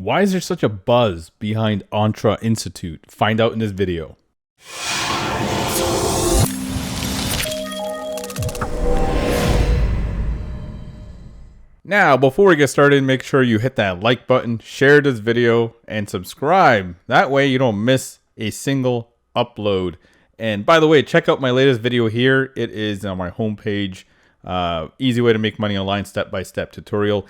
Why is there such a buzz behind Entre Institute? Find out in this video. Now, before we get started, make sure you hit that like button, share this video, and subscribe. That way you don't miss a single upload. And by the way, check out my latest video here. It is on my homepage. Easy way to make money online, step-by-step tutorial.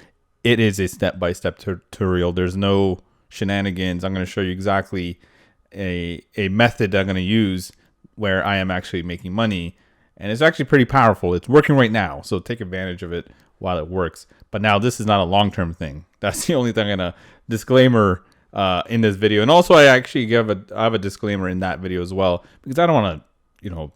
It is a step-by-step tutorial. There's no shenanigans. I'm going to show you exactly a method I'm going to use where I am actually making money. And it's actually pretty powerful. It's working right now, so take advantage of it while it works. But now this is not a long-term thing. That's the only thing I'm going to disclaimer in this video. And also I actually I have a disclaimer in that video as well, because I don't want to,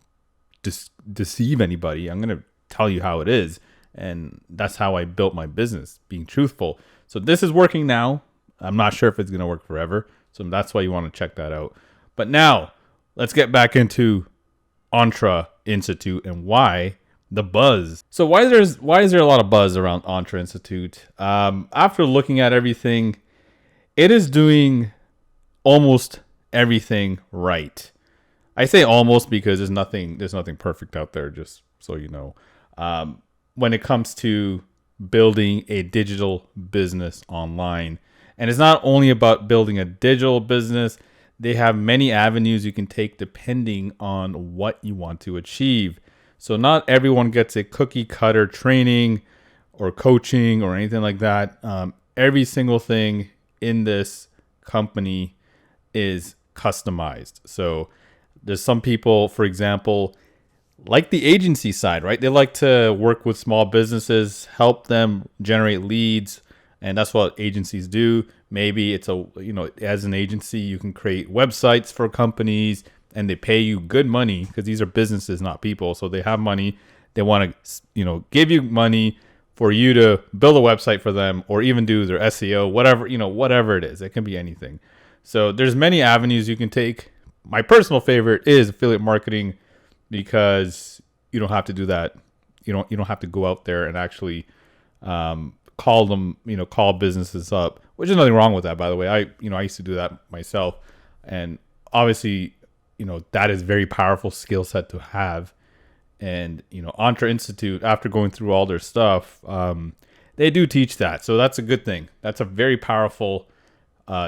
deceive anybody. I'm going to tell you how it is. And that's how I built my business, being truthful. So this is working now. I'm not sure if it's going to work forever. So that's why you want to check that out. But now let's get back into Entre Institute and why the buzz. So why is there a lot of buzz around Entre Institute? After looking at everything, it is doing almost everything right. I say almost because there's nothing perfect out there, just so you know. When it comes to building a digital business online. And it's not only about building a digital business. They have many avenues you can take depending on what you want to achieve. So not everyone gets a cookie cutter training or coaching or anything like that. Every single thing in this company is customized. So there's some people, for example, like the agency side, right? They like to work with small businesses, help them generate leads. And that's what agencies do. Maybe it's as an agency, you can create websites for companies and they pay you good money because these are businesses, not people. So they have money. They want to, give you money for you to build a website for them or even do their SEO, whatever it is. It can be anything. So there's many avenues you can take. My personal favorite is affiliate marketing because you don't have to do that. You don't have to go out there and actually call them, call businesses up, which is nothing wrong with that, by the way. I used to do that myself. And obviously, that is very powerful skill set to have. And, Entre Institute, after going through all their stuff, they do teach that. So that's a good thing. That's a very powerful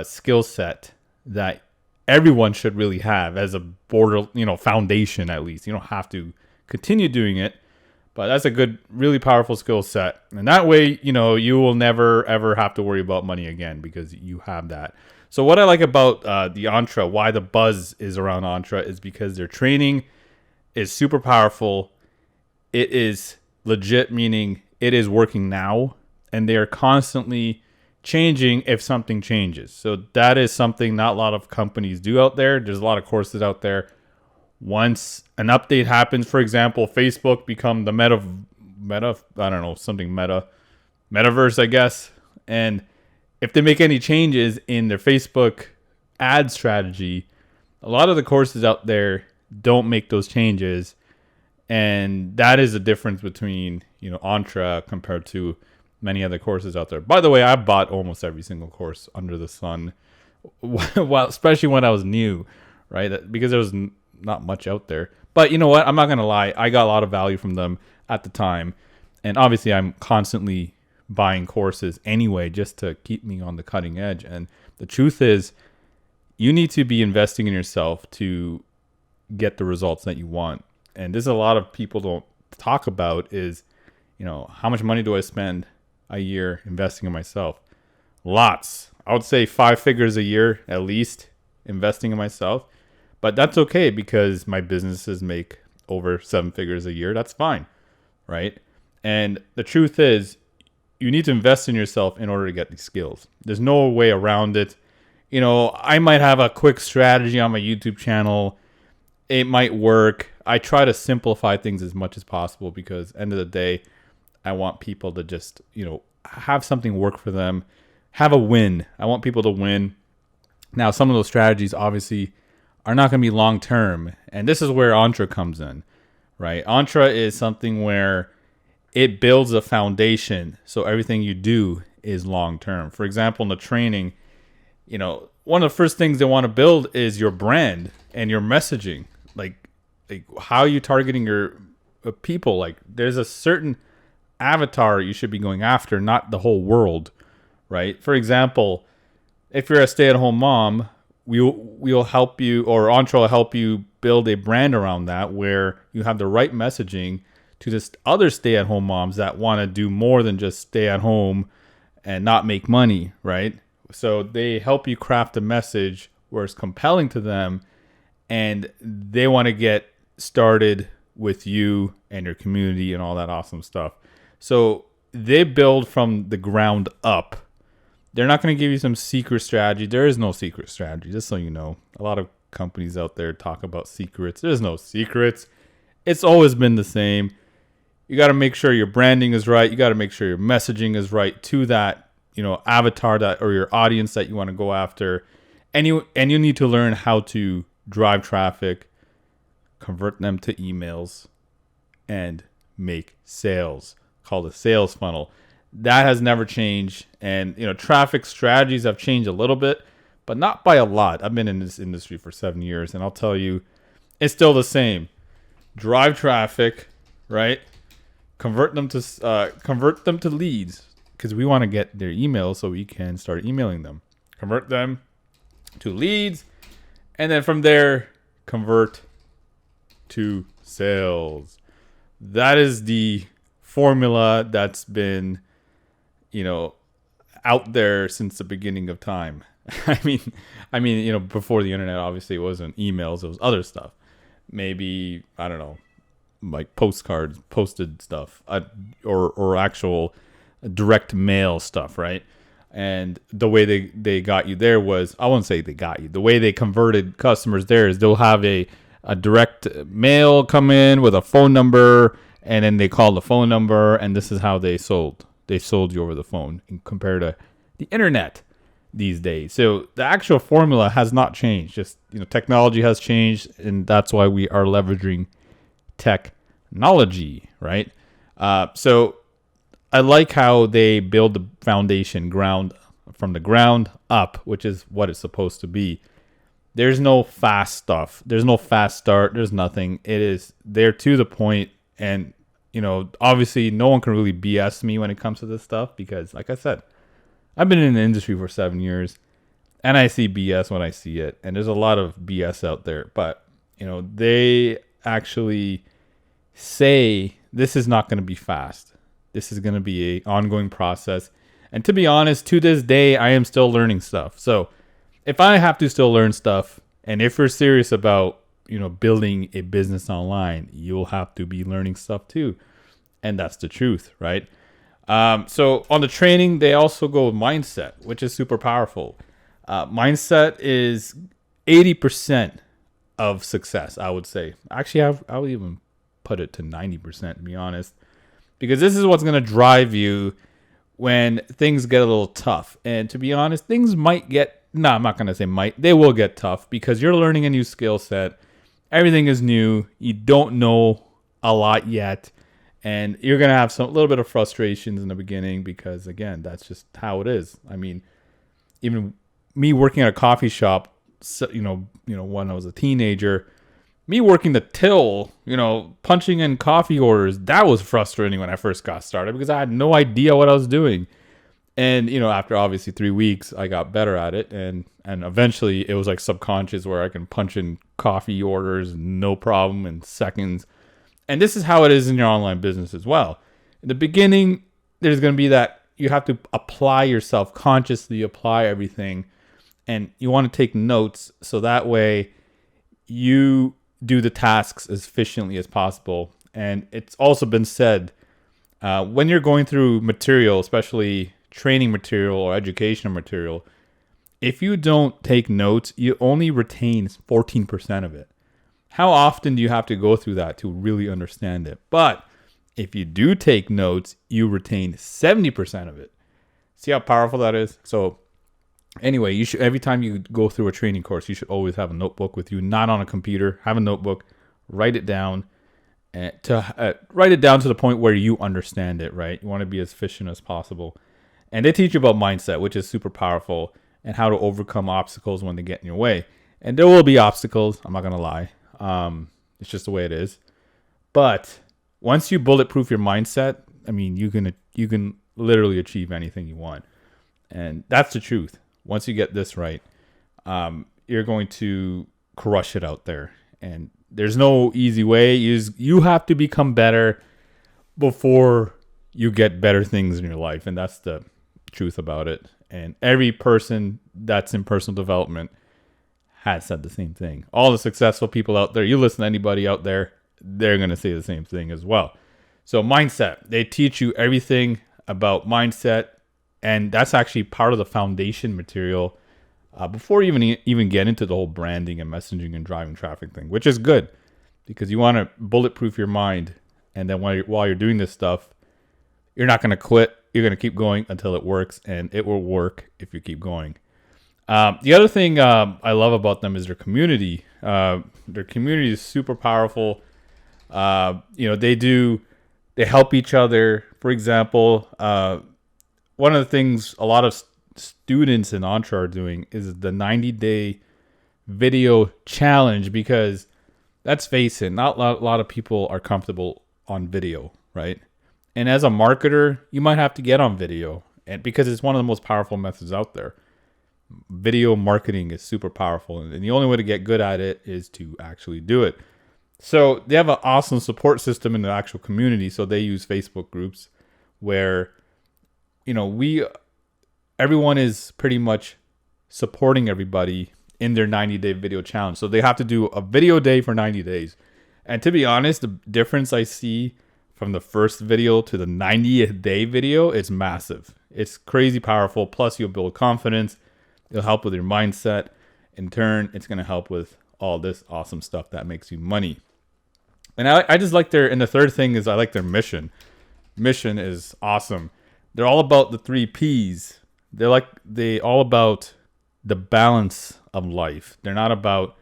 skill set that everyone should really have as a foundation, at least. You don't have to continue doing it, but that's a good, really powerful skill set. And that way, you will never, ever have to worry about money again because you have that. So what I like about the Entre, why the buzz is around Entre, is because their training is super powerful. It is legit, meaning it is working now, and they are constantly changing if something changes. So that is something not a lot of companies do out there. There's a lot of courses out there. Once an update happens, for example, Facebook become the metaverse, I guess. And if they make any changes in their Facebook ad strategy, a lot of the courses out there don't make those changes. And that is the difference between, Entre compared to many other courses out there. By the way, I bought almost every single course under the sun, especially when I was new, right? Because there was not much out there. But you know what? I'm not going to lie. I got a lot of value from them at the time. And obviously, I'm constantly buying courses anyway, just to keep me on the cutting edge. And the truth is, you need to be investing in yourself to get the results that you want. And this is a lot of people don't talk about is, how much money do I spend a year investing in myself? Lots. I would say 5 figures a year at least investing in myself. But that's okay because my businesses make over 7 figures a year. That's fine, right? And the truth is, you need to invest in yourself in order to get these skills. There's no way around it. I might have a quick strategy on my YouTube channel. It might work. I try to simplify things as much as possible because end of the day, I want people to just, have something work for them, have a win. I want people to win. Now, some of those strategies obviously are not going to be long term. And this is where Entre comes in, right? Entre is something where it builds a foundation. So everything you do is long term. For example, in the training, one of the first things they want to build is your brand and your messaging. Like how are you targeting your people? Like there's a certain avatar you should be going after, not the whole world, right? For example, if you're a stay-at-home mom, we'll help you, or Entre will help you build a brand around that where you have the right messaging to this other stay-at-home moms that want to do more than just stay at home and not make money, right? So they help you craft a message where it's compelling to them and they want to get started with you and your community and all that awesome stuff. So they build from the ground up. They're not going to give you some secret strategy. There is no secret strategy, just so you know. A lot of companies out there talk about secrets. There's no secrets. It's always been the same. You got to make sure your branding is right. You got to make sure your messaging is right to that, avatar that or your audience that you want to go after. And you need to learn how to drive traffic, convert them to emails, and make sales. Called a sales funnel. That has never changed. And, traffic strategies have changed a little bit, but not by a lot. I've been in this industry for 7 years, and I'll tell you, it's still the same. Drive traffic, right? Convert them to leads, because we want to get their emails so we can start emailing them. Convert them to leads, and then from there, convert to sales. That is the formula that's been, out there since the beginning of time. I mean, before the internet, obviously it wasn't emails, it was other stuff. Maybe, I don't know, like postcards, posted stuff, or actual direct mail stuff, right? And the way they got you there was, I won't say they got you. The way they converted customers there is they'll have a direct mail come in with a phone number, and then they call the phone number, and this is how they sold. They sold you over the phone compared to the internet these days. So the actual formula has not changed. Just, technology has changed, and that's why we are leveraging technology, right? So I like how they build the foundation from the ground up, which is what it's supposed to be. There's no fast stuff. There's no fast start. There's nothing. It is there to the point. And, obviously no one can really BS me when it comes to this stuff because, like I said, I've been in the industry for 7 years and I see BS when I see it. And there's a lot of BS out there. But, they actually say this is not going to be fast. This is going to be an ongoing process. And to be honest, to this day, I am still learning stuff. So if I have to still learn stuff, and if you're serious about, building a business online, you'll have to be learning stuff too. And that's the truth, right? So on the training, they also go with mindset, which is super powerful. Mindset is 80% of success, I would say. Actually, I would even put it to 90%, to be honest, because this is what's going to drive you when things get a little tough. And to be honest, things might get, no, I'm not going to say might, they will get tough because you're learning a new skill set. Everything is new. You don't know a lot yet. And you're going to have a little bit of frustrations in the beginning because, again, that's just how it is. I mean, even me working at a coffee shop, when I was a teenager, me working the till, punching in coffee orders, that was frustrating when I first got started because I had no idea what I was doing. And, after obviously 3 weeks, I got better at it. And eventually it was like subconscious where I can punch in coffee orders, no problem, in seconds. And this is how it is in your online business as well. In the beginning, there's going to be that you have to apply yourself, consciously apply everything. And you want to take notes so that way you do the tasks as efficiently as possible. And it's also been said, when you're going through material, especially training material or educational material, if you don't take notes, you only retain 14% of it. How often do you have to go through that to really understand it? But if you do take notes, you retain 70% of it. See how powerful that is? So anyway, you should, every time you go through a training course, you should always have a notebook with you, not on a computer. Have a notebook, write it down, and write it down to the point where you understand it, right? You want to be as efficient as possible. And they teach you about mindset, which is super powerful. and how to overcome obstacles when they get in your way. And there will be obstacles. I'm not going to lie. It's just the way it is. But once you bulletproof your mindset, I mean, you can literally achieve anything you want. And that's the truth. Once you get this right, you're going to crush it out there. And there's no easy way. You have to become better before you get better things in your life. And that's the truth about it. And every person that's in personal development has said the same thing. All the successful people out there, you listen to anybody out there, they're going to say the same thing as well. So mindset, they teach you everything about mindset. And that's actually part of the foundation material before you even get into the whole branding and messaging and driving traffic thing, which is good because you want to bulletproof your mind. And then while you're doing this stuff, you're not going to quit. You're going to keep going until it works, and it will work if you keep going. The other thing I love about them is their community. Their community is super powerful. They help each other. For example, one of the things a lot of students in Entre are doing is the 90-day video challenge, because let's face it, not a lot of people are comfortable on video, right? And as a marketer, you might have to get on video, and because it's one of the most powerful methods out there. Video marketing is super powerful, and the only way to get good at it is to actually do it. So they have an awesome support system in the actual community. So they use Facebook groups where, everyone is pretty much supporting everybody in their 90-day video challenge. So they have to do a video day for 90 days. And to be honest, the difference I see from the first video to the 90th day video is massive. It's crazy powerful. Plus, you'll build confidence. It'll help with your mindset. In turn, it's going to help with all this awesome stuff that makes you money. And I just like and the third thing is I like their mission. Mission is awesome. They're all about the 3 Ps. They all about the balance of life. They're not about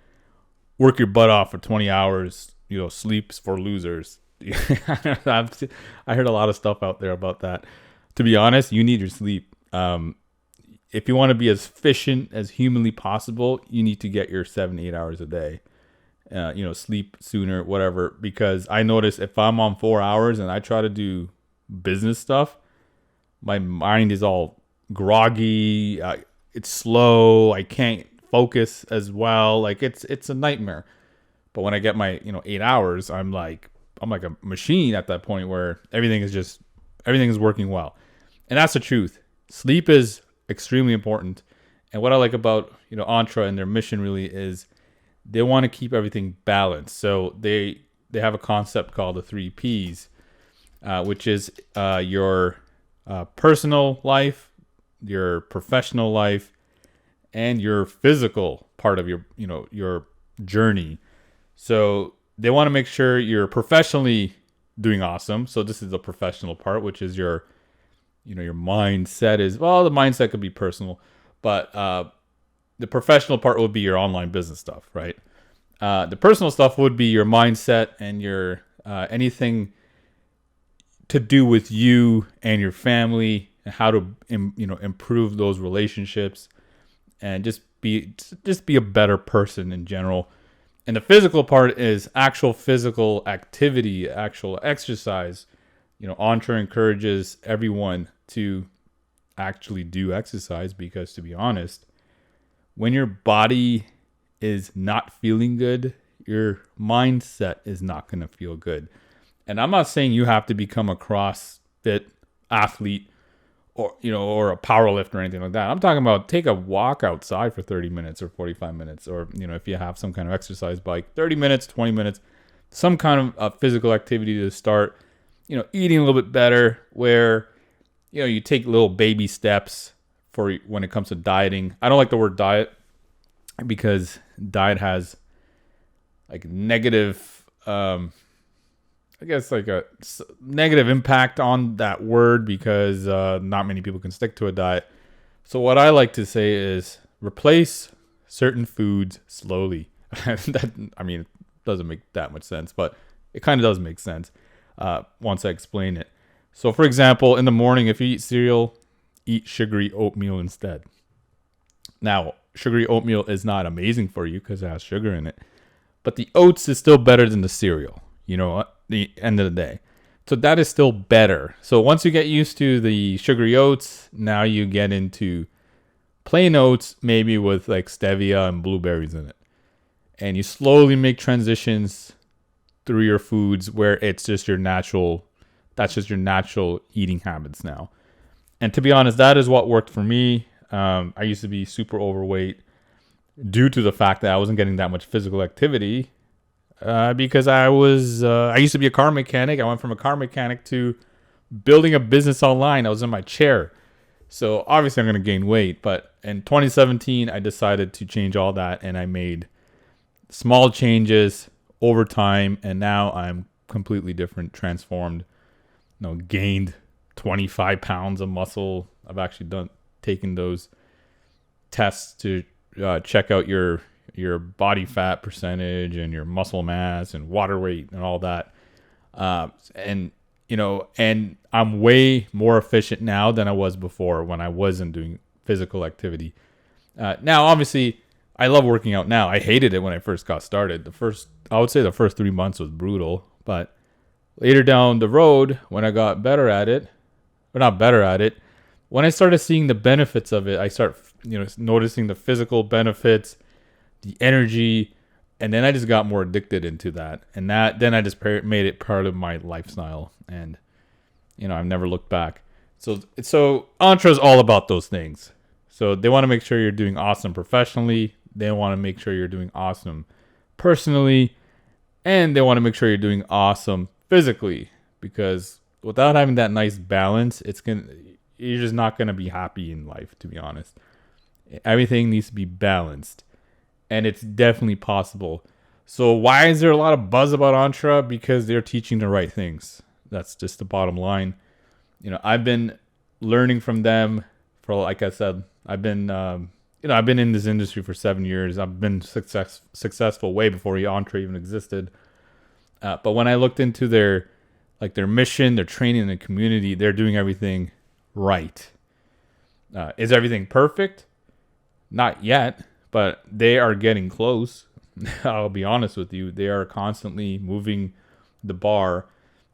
work your butt off for 20 hours, sleeps for losers. I heard a lot of stuff out there about that. To be honest, you need your sleep. If you want to be as efficient as humanly possible, you need to get your 7-8 hours a day. Sleep sooner, whatever. Because I notice if I'm on 4 hours and I try to do business stuff, my mind is all groggy. It's slow. I can't focus as well. Like it's a nightmare. But when I get my 8 hours, I'm like a machine at that point where everything is working well. And that's the truth. Sleep is extremely important. And what I like about Entre and their mission really is they want to keep everything balanced. So they have a concept called the 3 Ps, which is your personal life, your professional life, and your physical part of your journey. So they want to make sure you're professionally doing awesome. So this is the professional part, which is your mindset is, well, the mindset could be personal, but the professional part would be your online business stuff, right? The personal stuff would be your mindset and your anything to do with you and your family and how to improve those relationships and just be a better person in general. And the physical part is actual physical activity, actual exercise. Entre encourages everyone to actually do exercise because, to be honest, when your body is not feeling good, your mindset is not going to feel good. And I'm not saying you have to become a CrossFit athlete or a power lifter or anything like that. I'm talking about take a walk outside for 30 minutes or 45 minutes, or if you have some kind of exercise bike, 30 minutes, 20 minutes, some kind of physical activity to start, eating a little bit better, where you take little baby steps for when it comes to dieting. I don't like the word diet because diet has like negative like a negative impact on that word because not many people can stick to a diet. So what I like to say is replace certain foods slowly. It doesn't make that much sense, but it kind of does make sense once I explain it. So for example, in the morning, if you eat cereal, eat sugary oatmeal instead. Now, sugary oatmeal is not amazing for you because it has sugar in it, but the oats is still better than the cereal, at the end of the day. So that is still better. So once you get used to the sugary oats, now you get into plain oats, maybe with like stevia and blueberries in it. And you slowly make transitions through your foods where it's just that's just your natural eating habits now. And to be honest, that is what worked for me. I used to be super overweight due to the fact that I wasn't getting that much physical activity. Because I used to be a car mechanic. I went from a car mechanic to building a business online. I was in my chair. So obviously I'm going to gain weight. But in 2017, I decided to change all that. And I made small changes over time. And now I'm completely different, transformed, gained 25 pounds of muscle. I've actually taken those tests to check out your body fat percentage and your muscle mass and water weight and all that. And I'm way more efficient now than I was before when I wasn't doing physical activity. Now, obviously, I love working out now. I hated it when I first got started. I would say the first 3 months was brutal, but later down the road, when I got better at it, or not better at it, when I started seeing the benefits of it, I start, noticing the physical benefits, the energy, and then I just got more addicted into that. And then I just made it part of my lifestyle, and I've never looked back. So Entre is all about those things. So they want to make sure you're doing awesome professionally. They want to make sure you're doing awesome personally, and they want to make sure you're doing awesome physically, because without having that nice balance, you're just not going to be happy in life, to be honest. Everything needs to be balanced, and it's definitely possible. So why is there a lot of buzz about Entre? Because they're teaching the right things. That's just the bottom line. I've been learning from them for, like I said, I've been in this industry for 7 years. I've been successful way before Entre even existed. But when I looked into their mission, their training, and the community, they're doing everything right. Is everything perfect? Not yet, but they are getting close. I'll be honest with you. They are constantly moving the bar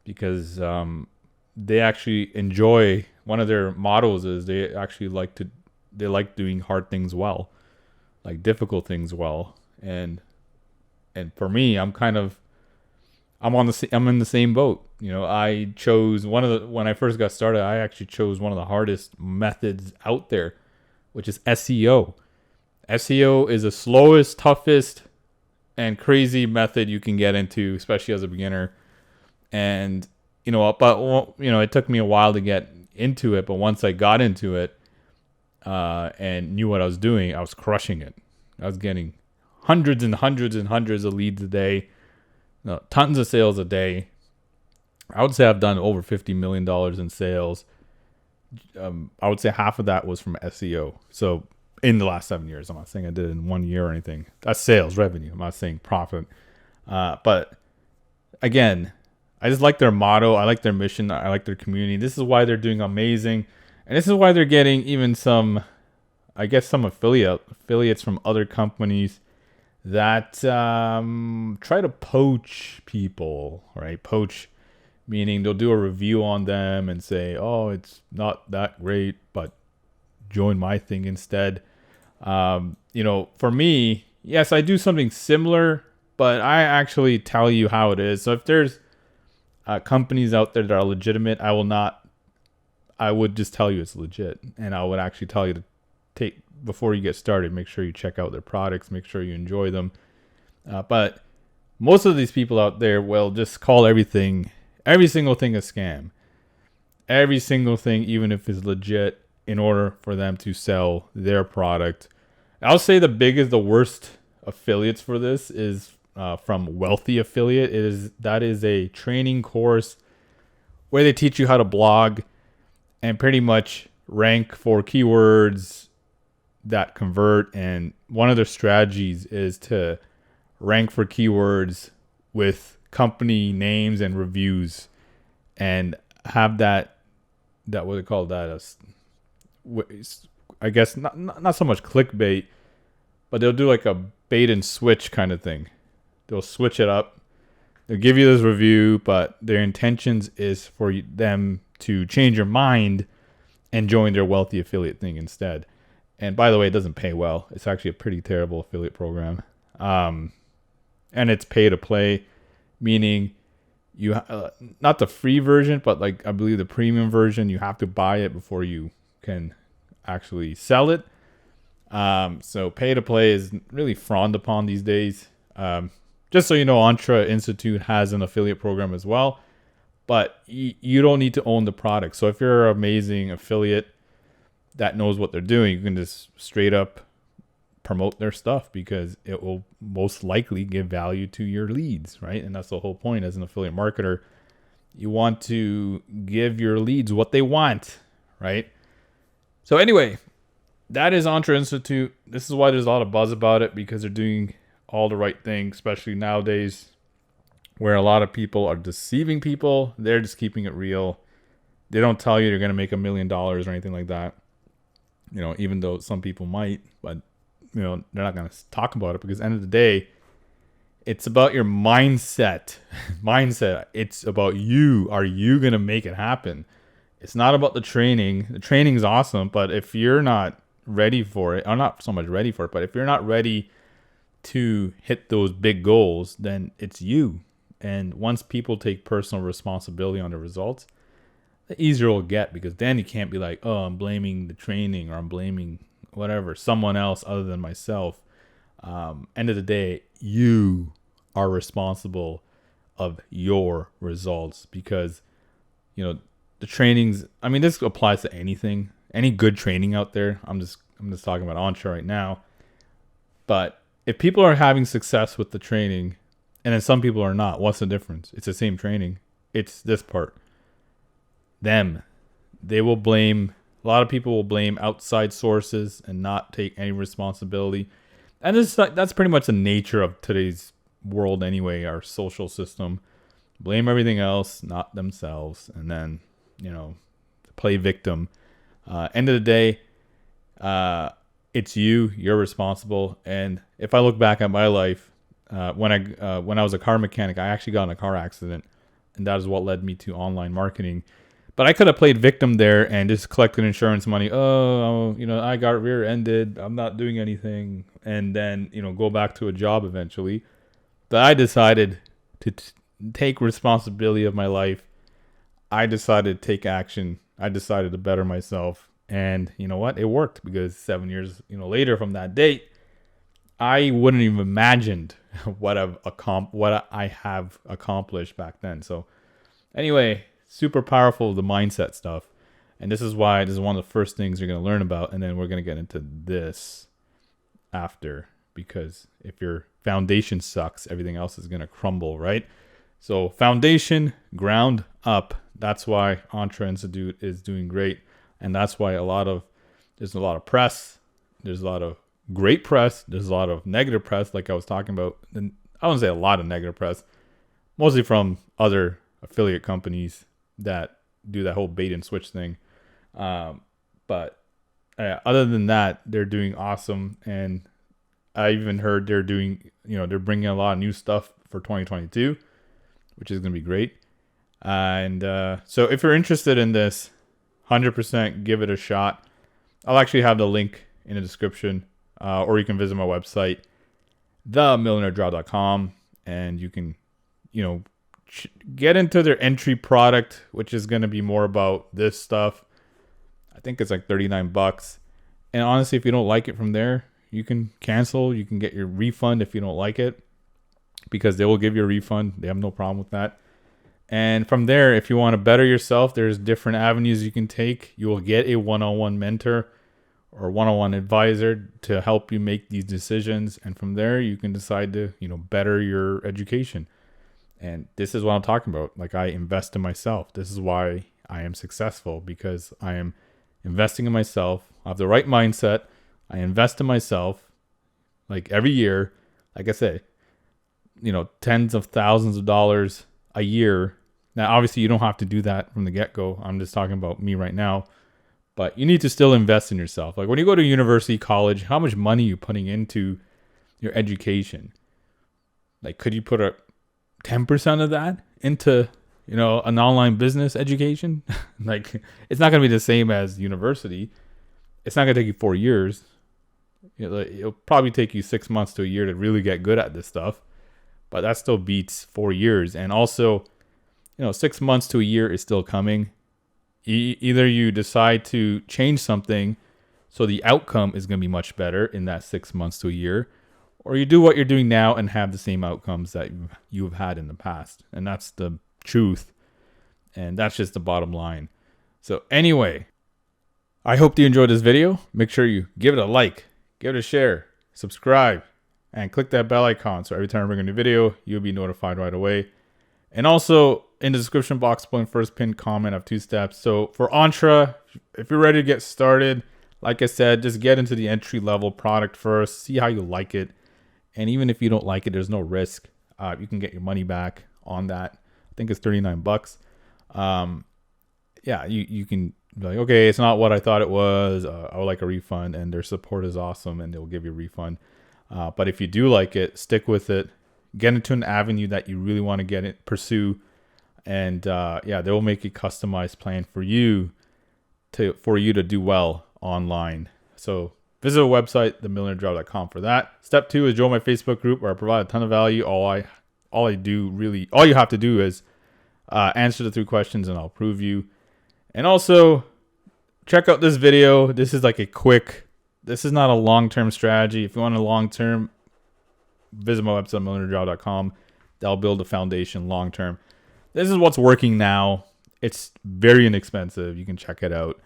because they actually enjoy, one of their mottos is they actually like doing hard things well, like difficult things well. And for me, I'm in the same boat. I chose when I first got started, I actually chose one of the hardest methods out there, which is SEO. SEO is the slowest, toughest, and crazy method you can get into, especially as a beginner. And, it took me a while to get into it, but once I got into it, and knew what I was doing, I was crushing it. I was getting hundreds and hundreds and hundreds of leads a day, tons of sales a day. I would say I've done over $50 million in sales. I would say half of that was from SEO. So in the last 7 years, I'm not saying I did it in 1 year or anything. That's sales revenue. I'm not saying profit. But again, I just like their motto. I like their mission. I like their community. This is why they're doing amazing. And this is why they're getting even some affiliates from other companies that try to poach people, right? Poach, meaning they'll do a review on them and say, oh, it's not that great, but join my thing instead. For me, yes, I do something similar, but I actually tell you how it is. So if there's companies out there that are legitimate, I would just tell you it's legit. And I would actually tell you to before you get started, make sure you check out their products, make sure you enjoy them. But most of these people out there will just call every single thing a scam. Every single thing, even if it's legit, in order for them to sell their product. I'll say the worst affiliates for this is from Wealthy Affiliate. That is a training course where they teach you how to blog and pretty much rank for keywords that convert. And one of their strategies is to rank for keywords with company names and reviews, and have that what they call that I guess not so much clickbait, but they'll do like a bait and switch kind of thing. They'll switch it up. They'll give you this review, but their intentions is for them to change your mind and join their wealthy affiliate thing instead. And by the way, it doesn't pay well. It's actually a pretty terrible affiliate program. And it's pay to play, meaning you not the free version, but like I believe the premium version, you have to buy it before you can actually sell it. So pay to play is really frowned upon these days. Just so you know, Entre Institute has an affiliate program as well, but you don't need to own the product. So if you're an amazing affiliate that knows what they're doing, you can just straight up promote their stuff because it will most likely give value to your leads, right? And that's the whole point as an affiliate marketer. You want to give your leads what they want, right? So anyway, that is Entre Institute. This is why there's a lot of buzz about it, because they're doing all the right things, especially nowadays where a lot of people are deceiving people. They're just keeping it real. They don't tell you you're going to make $1 million or anything like that. You know, even though some people might, but you know, they're not going to talk about it because at the end of the day, it's about your mindset. It's about you. Are you going to make it happen? It's not about the training. The training is awesome, but if you're not ready for it, or not so much ready for it, but if you're not ready to hit those big goals, then it's you. And once people take personal responsibility on the results, the easier it'll get, because then you can't be like, oh, I'm blaming the training or I'm blaming whatever, someone else other than myself. End of the day, you are responsible of your results, because, you know, the trainings, I mean, this applies to anything, any good training out there. I'm just talking about Entre right now. But if people are having success with the training and then some people are not, what's the difference? It's the same training. It's this part. Them. They will blame, a lot of people will blame outside sources and not take any responsibility. And that's pretty much the nature of today's world anyway, our social system. Blame everything else, not themselves. And then, you know, play victim. End of the day, it's you're responsible. And if I look back at my life, when I was a car mechanic, I actually got in a car accident, and that is what led me to online marketing. But I could have played victim there and just collected insurance money. Oh, you know, I got rear-ended. I'm not doing anything. And then, you know, go back to a job eventually. But I decided to take responsibility of my life. I decided to take action. I decided to better myself. And you know what? It worked, because 7 years, you know, later from that date, I wouldn't have imagined what I have accomplished back then. So anyway, super powerful, the mindset stuff. And this is one of the first things you're going to learn about. And then we're going to get into this after, because if your foundation sucks, everything else is going to crumble, right? So foundation, ground up. That's why Entre Institute is doing great. And that's why there's a lot of press. There's a lot of great press. There's a lot of negative press, like I was talking about. And I wouldn't say a lot of negative press, mostly from other affiliate companies that do that whole bait and switch thing. But other than that, they're doing awesome. And I even heard they're bringing a lot of new stuff for 2022, which is going to be great. And so if you're interested in this, 100% give it a shot. I'll actually have the link in the description, or you can visit my website, themillionairedraw.com, and you can, you know, get into their entry product, which is going to be more about this stuff. I think it's like $39. And honestly, if you don't like it from there, you can cancel. You can get your refund if you don't like it, because they will give you a refund. They have no problem with that. And from there, if you want to better yourself, there's different avenues you can take. You will get a one-on-one mentor or one-on-one advisor to help you make these decisions. And from there, you can decide to, you know, better your education. And this is what I'm talking about. Like, I invest in myself. This is why I am successful, because I am investing in myself. I have the right mindset. I invest in myself. Like, every year, like I say, you know, tens of thousands of dollars a year. Now, obviously, you don't have to do that from the get-go. I'm just talking about me right now. but you need to still invest in yourself. Like when you go to university, college, how much money are you putting into your education? Like, could you put a 10% of that into, an online business education? Like, it's not going to be the same as university. It's not going to take you 4 years. It'll probably take you 6 months to a year to really get good at this stuff, but that still beats 4 years. And also, 6 months to a year is still coming. Either you decide to change something so the outcome is going to be much better in that 6 months to a year, or you do what you're doing now and have the same outcomes that you have had in the past. And that's the truth. And that's just the bottom line. So anyway, I hope you enjoyed this video. Make sure you give it a like, give it a share, subscribe, and click that bell icon so every time I bring a new video, you'll be notified right away. And also in the description box, below first pinned comment, I have 2 steps. So for Entre, if you're ready to get started, like I said, just get into the entry level product first, see how you like it. And even if you don't like it, there's no risk. You can get your money back on that. I think it's $39. Yeah, you can be like, okay, it's not what I thought it was. I would like a refund, and their support is awesome, and they'll give you a refund. But if you do like it, stick with it. Get into an avenue that you really want to pursue, and they will make a customized plan for you to do well online. So visit our website, themillionairejob.com, for that. Step 2 is join my Facebook group, where I provide a ton of value. All you have to do is answer the 3 questions, and I'll prove you. And also, check out this video. This is like this is not a long-term strategy. If you want a long-term, visit my website, millionairejob.com. That'll build a foundation long-term. This is what's working now. It's very inexpensive. You can check it out.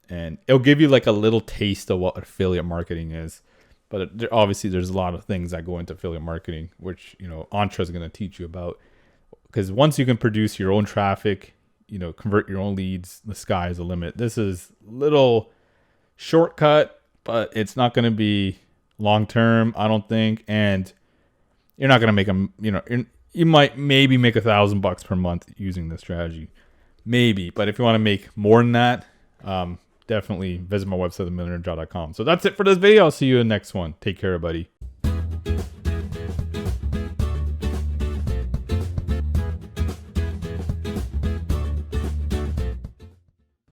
And it'll give you like a little taste of what affiliate marketing is. But obviously, there's a lot of things that go into affiliate marketing, which, Entre is going to teach you about. Because once you can produce your own traffic, convert your own leads, the sky is the limit. This is a little shortcut, but it's not going to be long-term, I don't think. And you're not going to make you might maybe make $1,000 per month using this strategy. Maybe. But if you want to make more than that, definitely visit my website, themillionairejob.com. So that's it for this video. I'll see you in the next one. Take care, everybody.